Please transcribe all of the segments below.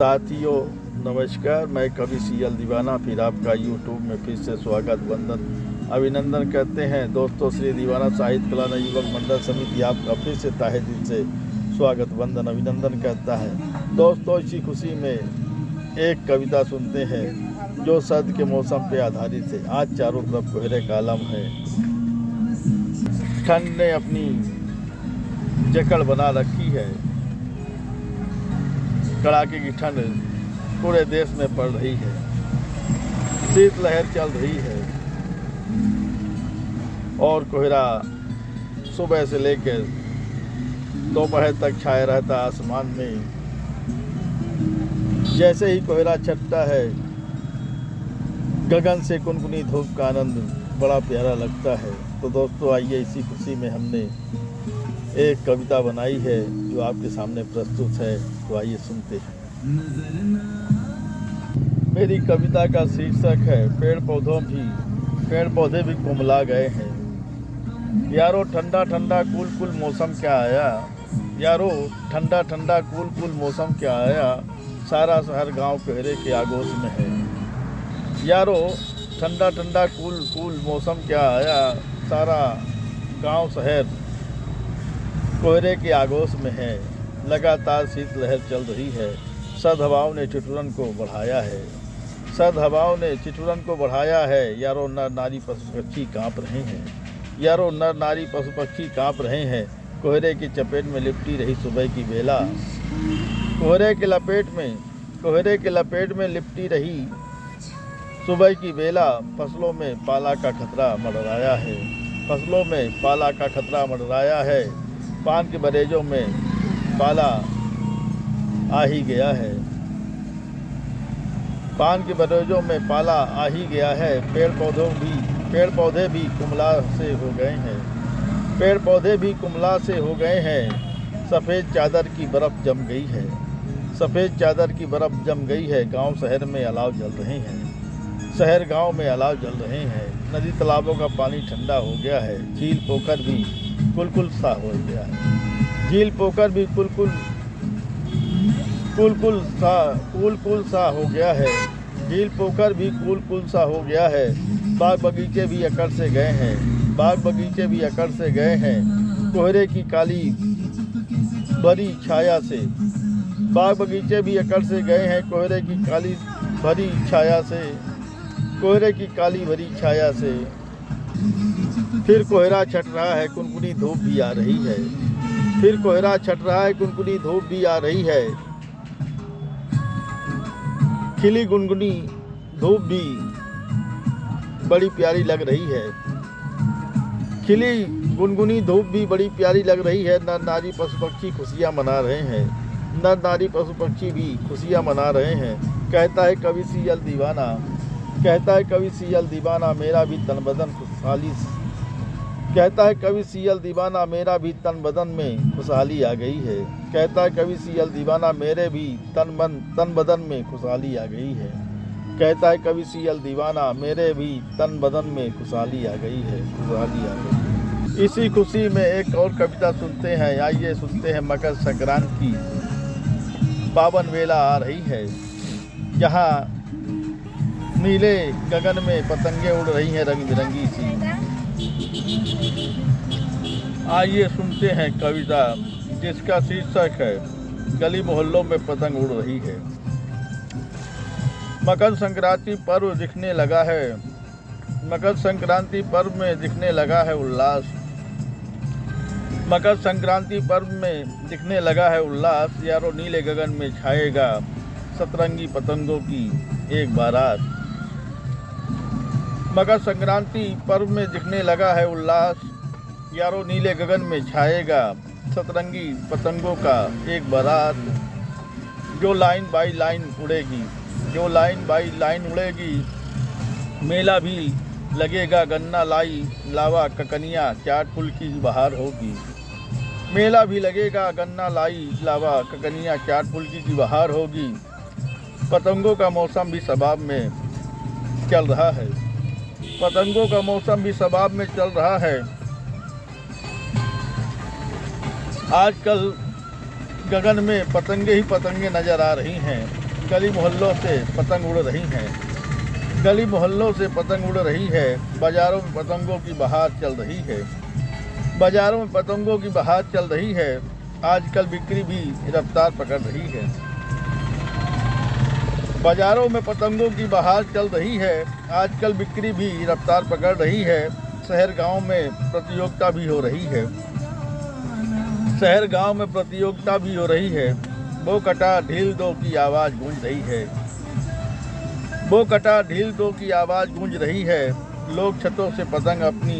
साथियों नमस्कार, मैं कवि सीएल दीवाना फिर आपका यूट्यूब में फिर से स्वागत वंदन अभिनंदन करते हैं। दोस्तों, श्री दीवाना साहित्य कला युवक मंडल समिति आपका फिर से तहे दिल से स्वागत वंदन अभिनंदन करता है। दोस्तों, इसी खुशी में एक कविता सुनते हैं जो सर्द के मौसम पर आधारित है। आज चारों तरफ कोहरे का आलम है, ठंड ने अपनी जकड़ बना रखी है। कड़ाके की ठंड पूरे देश में पड़ रही है, शीतलहर चल रही है और कोहरा सुबह से लेकर दोपहर तक छाया रहता आसमान में। जैसे ही कोहरा छटता है, गगन से कुनकुनी धूप का आनंद बड़ा प्यारा लगता है। तो दोस्तों, आइए इसी खुशी में हमने एक कविता बनाई है जो आपके सामने प्रस्तुत है। तो आइए सुनते हैं। मेरी कविता का शीर्षक है पेड़ पौधे भी कुमला गए हैं। यारो ठंडा ठंडा कूल कूल मौसम क्या आया, यारो ठंडा ठंडा कूल कूल मौसम क्या आया, सारा शहर गांव कोहरे के आगोश में है। यारो ठंडा ठंडा कूल कूल मौसम क्या आया, सारा गांव शहर कोहरे के आगोश में है। लगातार शीतलहर चल रही है, सर्द हवाओं ने ठिठुरन को बढ़ाया है, सर्द हवाओं ने ठिठुरन को बढ़ाया है। यारो नर नारी पशु पक्षी काँप रहे हैं, यारो नर नारी पशु पक्षी काँप रहे हैं। कोहरे की चपेट में लिपटी रही सुबह की बेला, कोहरे के लपेट में लिपटी रही सुबह की बेला। फसलों में पाला का खतरा मंडराया है, फसलों में पाला का खतरा मंडराया है। पान के बरेजों में पाला आ ही गया है, पान के बरेजों में पाला आ ही गया है। पेड़ पौधे भी कुमला से हो गए हैं, पेड़ पौधे भी कुमला से हो गए हैं। सफ़ेद चादर की बर्फ़ जम गई है, सफ़ेद चादर की बर्फ़ जम गई है। गांव शहर में अलाव जल रहे हैं, शहर गांव में अलाव जल रहे हैं। नदी तालाबों का पानी ठंडा हो गया है, झील पोखर भी कुल सा हो गया है, झील पोखर भी कुल सा हो गया है, झील पोखर भी कुल सा हो गया है। बाग बगीचे भी अकड़ से गए हैं, बाग बगीचे भी अकड़ से गए हैं। कोहरे की काली भरी छाया से, बाग बगीचे भी अकड़ से गए हैं। कोहरे की काली भरी छाया से, कोहरे की काली भरी छाया से। फिर कोहरा छट रहा है, कुनकुनी धूप भी आ रही है, फिर कोहरा छट रहा है, कुनकुनी धूप भी आ रही है। खिली गुनगुनी धूप भी बड़ी प्यारी लग रही है, खिली गुनगुनी धूप भी बड़ी प्यारी लग रही है। नर नारी पशु पक्षी खुशियाँ मना रहे हैं, नर नारी पशु पक्षी भी खुशियाँ मना रहे हैं। कहता है कवि सीएल दीवाना, कहता है कवि सीएल दीवाना, मेरा भी तन बदन खुशहाली, कहता है कवि सीएल दीवाना, मेरा भी तन बदन में खुशहाली आ गई है। कहता है कवि सीएल दीवाना, मेरे भी तन बदन में खुशहाली आ गई है। कहता है कवि सीएल दीवाना, मेरे भी तन बदन में खुशहाली आ गई है, खुशहाली आ गई है। इसी खुशी में एक और कविता सुनते हैं। आइए सुनते हैं। मकर संक्रांति की पावन वेला आ रही है, जहाँ नीले गगन में पतंगे उड़ रही हैं रंग बिरंगी सी। आइए सुनते हैं कविता जिसका शीर्षक है गली मोहल्लों में पतंग उड़ रही है। मकर संक्रांति पर्व दिखने लगा है, मकर संक्रांति पर्व में दिखने लगा है उल्लास, मकर संक्रांति पर्व में दिखने लगा है उल्लास। यारो नीले गगन में छाएगा सतरंगी पतंगों की एक बारात। मकर संक्रांति पर्व में दिखने लगा है उल्लास, यारो नीले गगन में छाएगा सतरंगी पतंगों का एक बारात। जो लाइन बाई लाइन उड़ेगी, जो लाइन बाई लाइन उड़ेगी। मेला भी लगेगा गन्ना लाई लावा ककनिया चाट फुल की बहार होगी, मेला भी लगेगा गन्ना लाई लावा ककनिया चाट फुल्की की बहार होगी। पतंगों का मौसम भी शबाब में चल रहा है, पतंगों का मौसम भी शबाब में चल रहा है। आजकल गगन में पतंगे ही पतंगे नज़र आ रही हैं। गली मोहल्लों से पतंग उड़ रही हैं, गली मोहल्लों से पतंग उड़ रही है। बाज़ारों में पतंगों की बहार चल रही है, बाज़ारों में पतंगों की बहार चल रही है। आजकल बिक्री भी रफ्तार पकड़ रही है, बाज़ारों में पतंगों की बहार चल रही है। आजकल बिक्री भी रफ्तार पकड़ रही है। शहर गांव में प्रतियोगिता भी हो रही है, शहर गांव में प्रतियोगिता भी हो रही है। वो कटा ढील दो की आवाज़ गूंज रही है, वो कटा ढील दो की आवाज़ गूंज रही है। लोग छतों से पतंग अपनी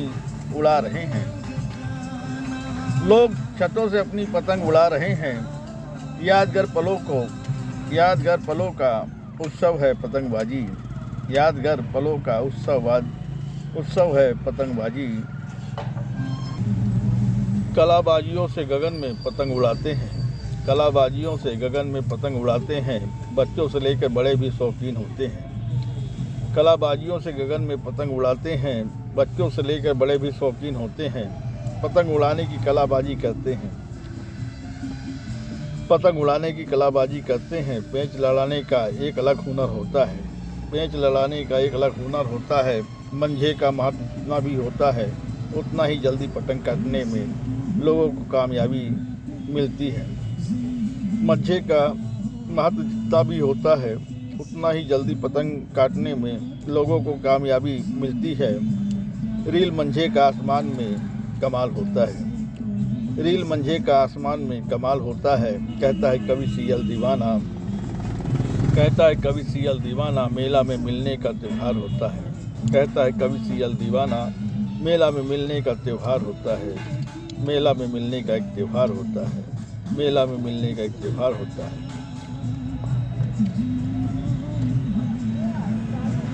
उड़ा रहे हैं, लोग छतों से अपनी पतंग उड़ा रहे हैं। यादगार पलों का उत्सव है पतंगबाजी, यादगार पलों का उत्सव है पतंगबाजी। कलाबाजियों से गगन में पतंग उड़ाते हैं, कलाबाजियों से गगन में पतंग उड़ाते हैं। बच्चों से लेकर बड़े भी शौकीन होते हैं, कलाबाजियों से गगन में पतंग उड़ाते हैं। बच्चों से लेकर बड़े भी शौकीन होते हैं। पतंग उड़ाने की कलाबाजी करते हैं, पतंग उड़ाने की कलाबाजी करते हैं। पेंच लड़ाने का एक अलग हुनर होता है, पेंच लड़ाने का एक अलग हुनर होता है। मंझे का महत्व जितना भी होता है, उतना ही जल्दी पतंग काटने में लोगों को कामयाबी मिलती है। मंझे का महत्व जितना भी होता है, उतना ही जल्दी पतंग काटने में लोगों को कामयाबी मिलती है। रील मंझे का आसमान में कमाल होता है, रील मंझे का आसमान में कमाल होता है। कहता है कवि सियल दीवाना, कहता है कवि सियल दीवाना, मेला में मिलने का त्योहार होता है। कहता है कवि सियल दीवाना, मेला में मिलने का त्योहार होता है। मेला में मिलने का एक त्योहार होता है, मेला में मिलने का एक त्योहार होता है।